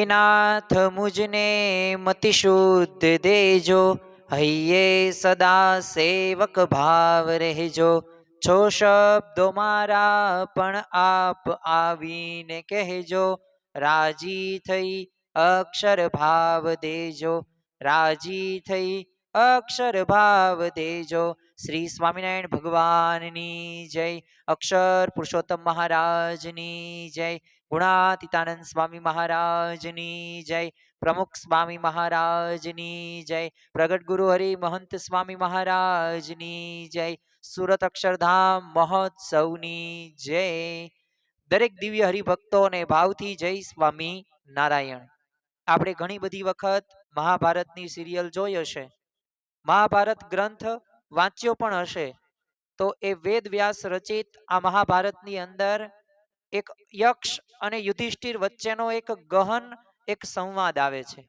નાથ મુજને મતિ શુદ્ધ દેજો, હૈયે સદા સેવક ભાવ રહેજો. છો શબ્દો મારા પણ આપ આવીને કહેજો, રાજી થઈ અક્ષર ભાવ દેજો, રાજી થઈ અક્ષર ભાવ દેજો. શ્રી સ્વામિનારાયણ ભગવાનની જય. અક્ષર પુરુષોત્તમ મહારાજની જય. ગુણાતીતાનંદ સ્વામી મહારાજની જય. પ્રમુખ સ્વામી મહારાજની જય. પ્રગટ ગુરુ હરિ મહંત સ્વામી મહારાજની જય. સુરત અક્ષરધામ મહોત્સવની જય. દરેક દિવ્ય હરિભક્તોને ભાવથી જય સ્વામી નારાયણ. આપણે ઘણી બધી વખત મહાભારતની સિરિયલ જોઈ હશે, મહાભારત ગ્રંથ વાંચ્યો પણ હશે. તો એ વેદ વ્યાસ રચિત આ મહાભારતની અંદર એક યક્ષ અને યુધિષ્ઠિર વચ્ચેનો એક ગહન એક સંવાદ આવે છે.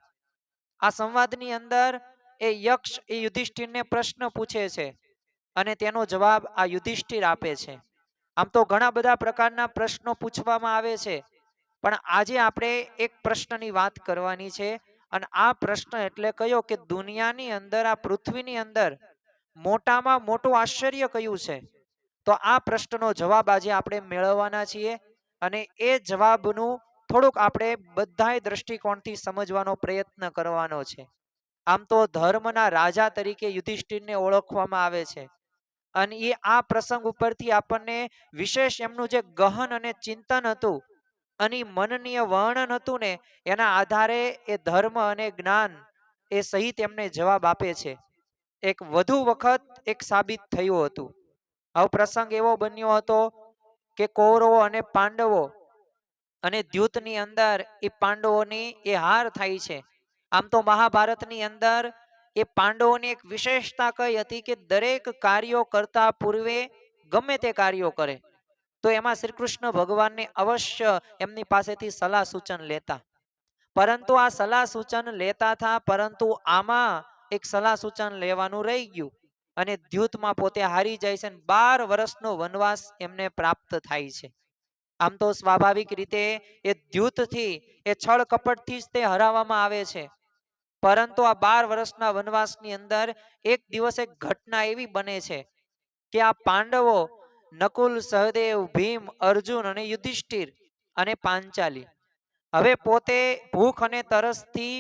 આ સંવાદની અંદર એ યક્ષ એ યુધિષ્ઠિરને પ્રશ્ન પૂછે છે અને તેનો જવાબ આ યુધિષ્ઠિર આપે છે. આમ તો ઘણા બધા પ્રકારના પ્રશ્નો પૂછવામાં આવે છે, પણ આજે આપણે એક પ્રશ્નની વાત કરવાની છે. અને આ પ્રશ્ન એટલે કયો કે દુનિયાની અંદર, આ પૃથ્વીની અંદર મોટામાં મોટું આશ્ચર્ય કયું છે? તો આ પ્રશ્નનો જવાબ આજે આપણે મેળવવાના છીએ અને એ જવાબનું થોડુંક આપણે બધાય દ્રષ્ટિકોણથી સમજવાનો પ્રયત્ન કરવાનો છે. આમ તો ધર્મના રાજા તરીકે યુધિષ્ઠિરને ઓળખવામાં આવે છે અને એ આ પ્રસંગ ઉપરથી આપણને વિશેષ એમનું જે ગહન અને ચિંતન હતું અને મનનીય વર્ણન હતું ને, એના આધારે એ ધર્મ અને જ્ઞાન એ સહિત એમને જવાબ આપે છે. એક વધુ વખત એક સાબિત થયું હતું. આવો પ્રસંગ એવો બન્યો હતો કે કૌરવો અને પાંડવો અને દ્યુતની અંદર એ પાંડવોની એ હાર થાય છે. આમ તો મહાભારતની અંદર એ પાંડવોની એક વિશેષતા કઈ હતી કે દરેક કાર્યો કરતા પૂર્વે ગમે તે કાર્યો કરે તો એમાં શ્રી કૃષ્ણ ભગવાનને અવશ્ય એમની પાસેથી સલાહ સૂચન લેતા. પરંતુ આ સલાહ સૂચન લેતા હતા, પરંતુ આમાં એક સલાહ સૂચન લેવાનું રહી ગયું અને દ્યુતમાં પોતે હારી જાય છે અને 12 વર્ષનો વનવાસ એમને પ્રાપ્ત થાય છે. આમ તો સ્વાભાવિક રીતે એ દ્યુતથી, એ છળ કપટથી જ તે હરાવવામાં આવે છે. પરંતુ આ 12 વર્ષના વનવાસની અંદર એક દિવસ એક ઘટના એવી બને છે કે આ પાંડવો નકુલ, સહદેવ, ભીમ, અર્જુન અને યુધિષ્ઠિર અને પાંચાલી હવે પોતે ભૂખ અને તરસથી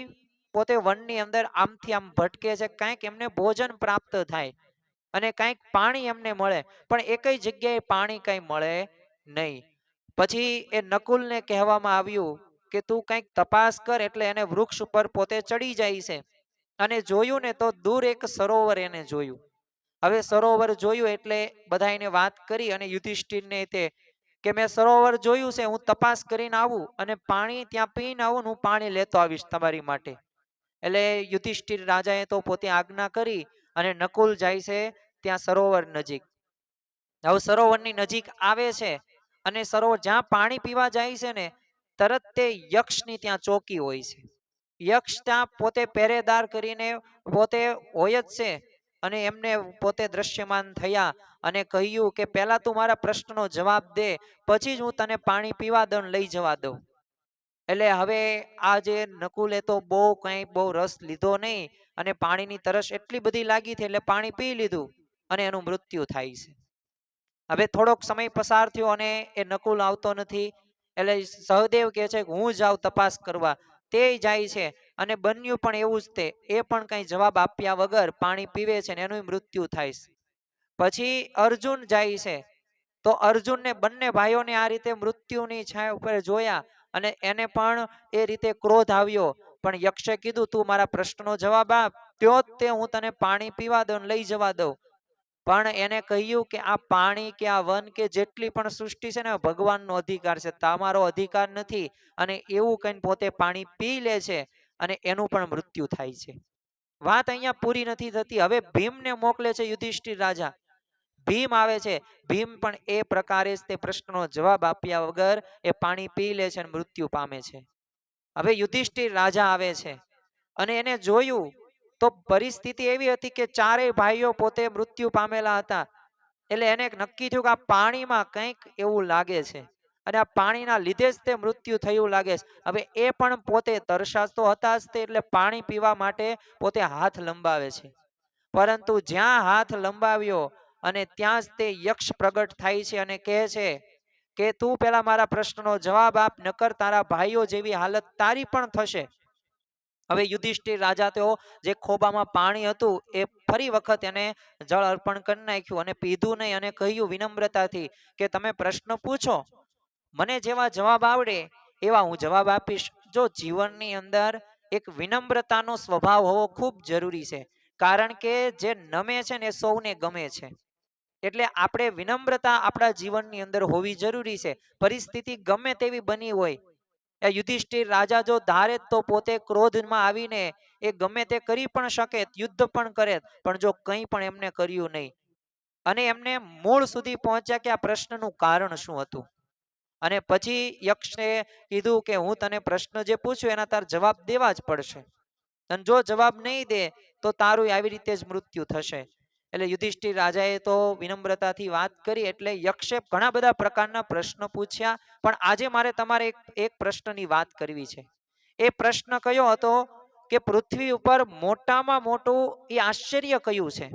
પોતે વનની અંદર આમથી આમ ભટકે છે. કંઈક એમને ભોજન પ્રાપ્ત થાય અને કંઈક પાણી એમને મળે, પણ એકઈ જગ્યાએ પાણી કંઈ મળે નહીં. પછી એ નકુલને કહેવામાં આવ્યું કે તું કંઈક તપાસ કર. એટલે એને વૃક્ષ ઉપર પોતે ચડી જાય છે અને જોયું ને તો દૂર એક સરોવર એને જોયું. હવે સરોવર જોયું એટલે બધા એને વાત કરી અને યુધિષ્ઠિરને તે કે મેં સરોવર જોયું છે, હું તપાસ કરીને આવું અને પાણી ત્યાં પીને આવું, હું પાણી લેતો આવીશ તમારી માટે. એટલે યુધિષ્ઠિર રાજાએ તો પોતે આજ્ઞા કરી અને નકુલ જાય છે ત્યાં સરોવર નજીક. હવે સરોવરની નજીક આવે છે અને સરોવર જ્યાં પાણી પીવા જાય છે ને, તરત તે યક્ષની ત્યાં ચોકી હોય છે. યક્ષ ત્યાં પોતે પહેરેદાર કરીને પોતે હોય જ છે અને એમને પોતે દ્રશ્યમાન થયા અને કહ્યું કે પહેલા તું મારા પ્રશ્નનો જવાબ દે, પછી જ હું તને પાણી પીવા દઉં, લઈ જવા દઉં. એટલે હવે આ જે નકુલે તો બહુ રસ લીધો નહીં અને પાણીની તરસ એટલી બધી લાગી હતી એટલે પાણી પી લીધું અને એનું મૃત્યુ થાય છે. હવે થોડોક સમય પસાર થયો અને એ નકુલ આવતો નથી. એટલે સહદેવ કહે છે કે હું જાઉં તપાસ કરવા. તે જાય છે અને બન્યું પણ એવું જ તે, એ પણ કંઈ જવાબ આપ્યા વગર પાણી પીવે છે ને એનું મૃત્યુ થાય છે. પછી અર્જુન જાય છે તો અર્જુનને બંને ભાઈઓને આ રીતે મૃત્યુની છાયા ઉપર જોયા અને એને પણ એ રીતે ક્રોધ આવ્યો. પણ યક્ષે કીધું તું મારા પ્રશ્નનો જવાબ આપ, ત્યો જ તે હું તને પાણી પીવા દઉં, લઈ જવા દઉં. પણ એને કહ્યું કે આ પાણી કે આ વન કે જેટલી પણ સૃષ્ટિ છે ને ભગવાનનો અધિકાર છે, તમારો અધિકાર નથી. અને એવું કહીને પોતે પાણી પી લે છે અને એનું પણ મૃત્યુ થાય છે. વાત અહીંયા પૂરી નથી થતી. હવે ભીમને મોકલે છે યુધિષ્ઠિર રાજા. ભીમ આવે છે. ભીમ પણ એ પ્રકારે જ તે પ્રશ્નનો જવાબ આપ્યા વગર એ પાણી પી લે છે અને મૃત્યુ પામે છે. હવે યુધિષ્ઠિર રાજા આવે છે અને એને જોયું તો પરિસ્થિતિ એવી હતી કે ચારેય ભાઈઓ પોતે મૃત્યુ પામેલા હતા. એટલે એને નક્કી થયું કે આ પાણીમાં કંઈક એવું લાગે છે અને આ પાણીના લીધે જ તે મૃત્યુ થયું લાગે છે. હવે એ પણ પોતે તરસાતો હતા જ તે, એટલે પાણી પીવા માટે પોતે હાથ લંબાવે છે. પરંતુ જ્યાં હાથ લંબાવ્યો અને ત્યાં જ તે યક્ષ પ્રગટ થાય છે અને કહે છે કે તું પેલા મારા પ્રશ્નનો જવાબ આપ, નકર તારા ભાઈઓ જેવી હાલત તારી પણ થશે. હવે યુધિષ્ઠિર રાજા તો જે ખોબામાં પાણી હતું એ ફરી વખત એને જળ અર્પણ કરી નાખ્યું અને પીધું નહીં અને કહ્યું વિનમ્રતાથી કે તમે પ્રશ્ન પૂછો, મને જેવા જવાબ આવડે એવા હું જવાબ આપીશ. જો જીવનની અંદર એક વિનમ્રતાનો સ્વભાવ હોવો ખૂબ જરૂરી છે, કારણ કે જે નમે છે ને એ સૌને ગમે છે. એટલે આપણે વિનમ્રતા આપણા જીવનની અંદર હોવી જરૂરી છે. પરિસ્થિતિ ગમે તેવી બની હોય, એ યુધિષ્ઠિર રાજા જો ધારે તો પોતે ક્રોધમાં આવીને એ ગમે તે કરી પણ શકે, યુદ્ધ પણ કરે, પણ જો કંઈ પણ એમને કર્યું નહીં અને એમને મૂળ સુધી પહોંચ્યા કે આ પ્રશ્નનું કારણ શું હતું. અને પછી યક્ષે કીધું કે હું તને પ્રશ્ન જે પૂછ્યું એના તાર જવાબ દેવા જ પડશે, અને જો જવાબ નહીં દે તો તારું આવી રીતે જ મૃત્યુ થશે. એટલે યુધિષ્ઠિર રાજાએ તો વિનમ્રતાથી વાત કરી, એટલે યક્ષે ઘણા બધા પ્રકારના પ્રશ્ન પૂછ્યા. પણ આજે મારે તમારે એક પ્રશ્નની વાત કરવી છે. એ પ્રશ્ન કયો હતો કે પૃથ્વી ઉપર મોટામાં મોટું એ આશ્ચર્ય કયું છે?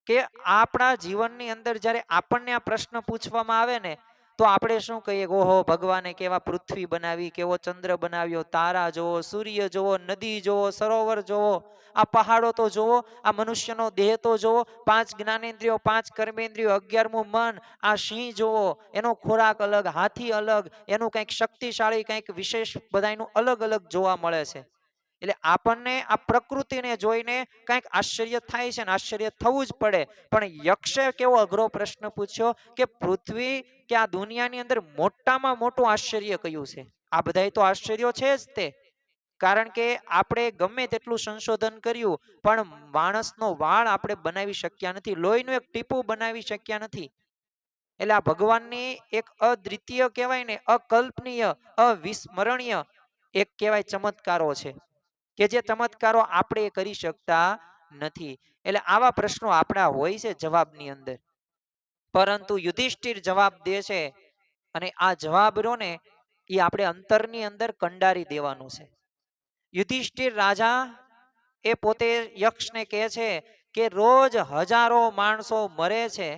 કે આપણા જીવનની અંદર જ્યારે આપણને આ પ્રશ્ન પૂછવામાં આવે ને તો આપણે શું કહીએ, ઓહો ભગવાને કેવા પૃથ્વી બનાવી, કેવો ચંદ્ર બનાવ્યો, તારા જોવો, સૂર્ય જોવો, નદી જોવો, સરોવર જોવો, આ પહાડો તો જોવો, આ મનુષ્યનો દેહ તો જોવો, 5 જ્ઞાનેન્દ્રિયો, 5 કર્મેન્દ્રિયો, 11મું મન, આ સિંહ જોવો, એનો ખોરાક અલગ, હાથી અલગ, એનું કંઈક શક્તિશાળી કંઈક વિશેષ બધાનું અલગ અલગ જોવા મળે છે. એટલે આપણને આ પ્રકૃતિને જોઈને કંઈક આશ્ચર્ય થાય છે ને આશ્ચર્ય થવું જ પડે. પણ યક્ષે કેવો અઘરો પ્રશ્ન પૂછ્યો કે પૃથ્વી કે આ દુનિયાની અંદર મોટામાં મોટું આશ્ચર્ય કયું છે? આ બધાય તો આશ્ચર્યો છે જ તે, કારણ કે આપણે ગમે તેટલું સંશોધન કર્યું પણ માણસનો વાળ આપણે બનાવી શક્યા નથી, લોહીનું એક ટીપું બનાવી શક્યા નથી. એટલે આ ભગવાનની એક અદ્વિતીય કહેવાય ને, અકલ્પનીય, અવિસ્મરણીય એક કહેવાય ચમત્કારો છે કે જે ચમત્કારો આપણે કરી શકતા નથી. એટલે આવા પ્રશ્નો આપણા હોય છે જવાબની અંદર, પરંતુ યુધિષ્ઠિર જવાબ દે છે અને આ જવાબ રહ્યો ને એ આપણે અંતરની અંદર કંડારી દેવાનું છે. યુધિષ્ઠિર રાજા એ પોતે યક્ષને કહે છે કે રોજ હજારો માણસો મરે છે,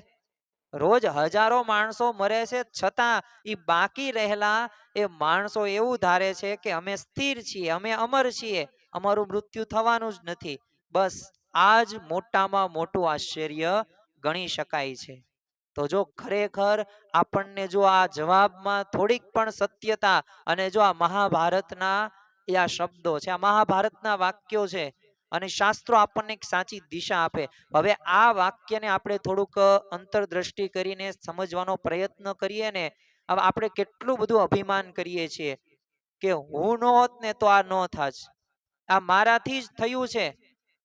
રોજ હજારો માણસો મરે છે, છતાં એ બાકી રહેલા એ માણસો એવું ધારે છે કે અમે સ્થિર છીએ, અમે અમર છીએ, અમારું મૃત્યુ થવાનું જ નથી. બસ આ જ મોટામાં મોટું આશ્ચર્ય ગણી શકાય છે. તો જો ખરેખર આપણને જો આ જવાબમાં થોડીક પણ સત્યતા, અને જો આ મહાભારતના એ આ શબ્દો છે, આ મહાભારતના વાક્યો છે અને શાસ્ત્રો આપણને એક સાચી દિશા આપે. હવે આ વાક્યને આપણે થોડુંક અંતરદ્રષ્ટિ કરીને સમજવાનો પ્રયત્ન કરીએ ને, હવે આપણે કેટલું બધું અભિમાન કરીએ છીએ કે હું ન હોત ને તો આ ન થાત, આ મારાથી જ થયું છે,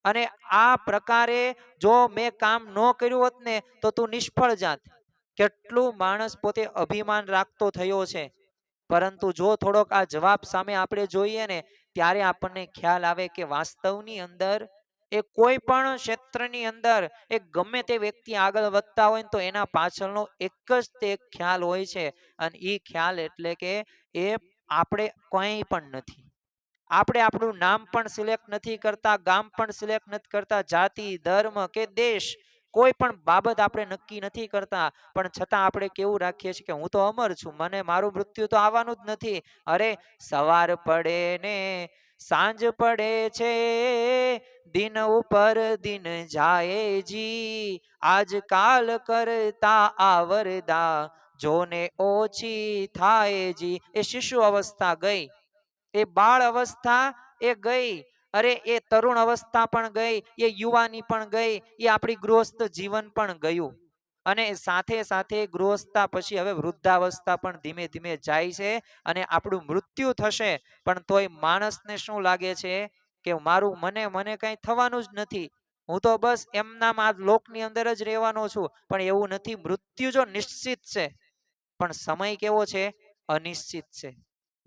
અને આ પ્રકારે જો મેં કામ ન કર્યું હોત ને તો તું નિષ્ફળ જાત. કેટલું માણસ પોતે અભિમાન રાખતો થયો છે. પરંતુ જો થોડોક આ જવાબ સામે આપણે જોઈએ ને ત્યારે આપણને ખ્યાલ આવે કે વાસ્તવની અંદર એ કોઈ પણ ક્ષેત્રની અંદર એ ગમે તે વ્યક્તિ આગળ વધતા હોય ને તો એના પાછળનો એક જ તે ખ્યાલ હોય છે, અને એ ખ્યાલ એટલે કે એ આપણે કંઈ પણ નથી. આપણે આપણું નામ પણ સિલેક્ટ નથી કરતા, ગામ પણ સિલેક્ટ નથી કરતા, જાતિ, ધર્મ કે દેશ કોઈ પણ બાબત આપણે નક્કી નથી કરતા, પણ છતાં આપણે કેવું રાખીએ છીએ કે હું તો અમર છું, મને મારું મૃત્યુ તો આવવાનું જ નથી. અરે સવાર પડે ને સાંજ પડે છે, દિન ઉપર દિન જાય જી, આજકાલ કરતા આવરદા જોને ઓછી થાય જી. એ શિશુ અવસ્થા ગઈ, એ બાળ અવસ્થા એ ગઈ, અરે એ તરુણ અવસ્થા પણ ગઈ, એ યુવાની પણ ગઈ, એ આપણી ગૃહસ્થ જીવન પણ ગયું, અને સાથે સાથે ગૃહસ્થતા પછી હવે વૃદ્ધાવસ્થા પણ ધીમે ધીમે જાય છે અને આપણું મૃત્યુ થશે. પણ તોય માણસને શું લાગે છે કે મારું મને મને કંઈ થવાનું જ નથી, હું તો બસ એમનામ આ લોકની અંદર જ રહેવાનો છું. પણ એવું નથી, મૃત્યુ જો નિશ્ચિત છે પણ સમય કેવો છે? અનિશ્ચિત છે.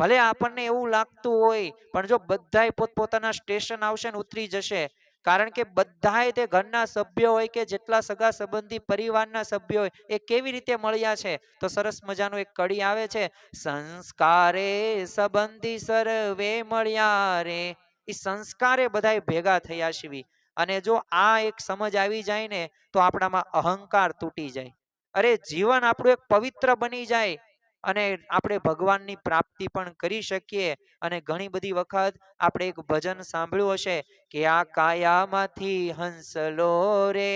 ભલે આપણને એવું લાગતું હોય, પણ જો બધાય પોતપોતાના સ્ટેશન આવશે ને ઉતરી જશે, કારણ કે બધાય તે ઘરના સભ્યો હોય કે જેટલા સગા સંબંધી પરિવારના સભ્યો હોય એ કેવી રીતે મળ્યા છે, તો સરસ મજાનું એક કડી આવે છે, સંસ્કારે સંબંધી સર્વે મળ્યા રે. એ સંસ્કારે બધાય ભેગા થયા છીએ. અને જો આ એક સમજ આવી જાય ને તો આપણામાં અહંકાર તૂટી જાય. અરે જીવન આપણું એક પવિત્ર બની જાય અને આપણે ભગવાનની પ્રાપ્તિ પણ કરી શકીએ. અને ઘણી બધી વખત આપણે એક ભજન સાંભળ્યું હશે કે આ કાયામાંથી હંસલો રે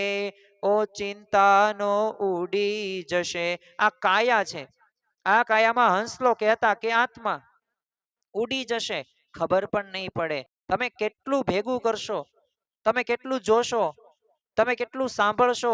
ઓ ચિંતાનો ઉડી જશે. આ કાયા છે, આ કાયામાં હંસલો કહેતા કે આત્મા ઉડી જશે, ખબર પણ નહીં પડે. તમે કેટલું ભેગું કરશો, તમે કેટલું જોશો, તમે કેટલું સાંભળશો,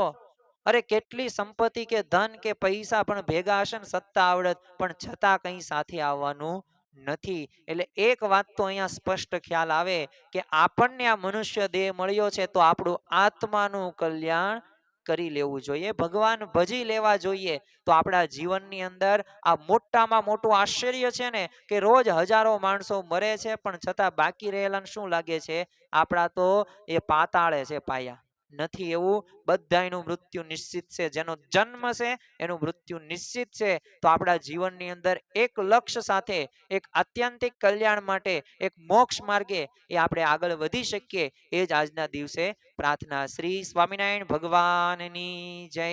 અરે કેટલી સંપત્તિ કે ધન કે પૈસા પણ ભેગા હશે ને સત્તા આવડત પણ છતાં કંઈ સાથે આવવાનું નથી. એટલે એક વાત તો અહીંયા સ્પષ્ટ ખ્યાલ આવે કે આપણને આ મનુષ્ય દેહ મળ્યો છે તો આપણું આત્માનું કલ્યાણ કરી લેવું જોઈએ, ભગવાન ભજી લેવા જોઈએ. તો આપણા જીવનની અંદર આ મોટામાં મોટું આશ્ચર્ય છે ને કે રોજ હજારો માણસો મરે છે પણ છતાં બાકી રહેલાને શું લાગે છે, આપણા તો એ પાતાળે છે પાયા નથી. એવું બધાયનું મૃત્યુ નિશ્ચિત છે, જેનો જન્મ છે એનું મૃત્યુ નિશ્ચિત છે. તો આપણા જીવનની અંદર એક લક્ષ્ય સાથે, એક આત્યંતિક કલ્યાણ માટે, એક મોક્ષ માર્ગે એ આપણે આગળ વધી શકીએ, એ જ આજના દિવસે પ્રાર્થના. શ્રી સ્વામિનારાયણ ભગવાનની જય.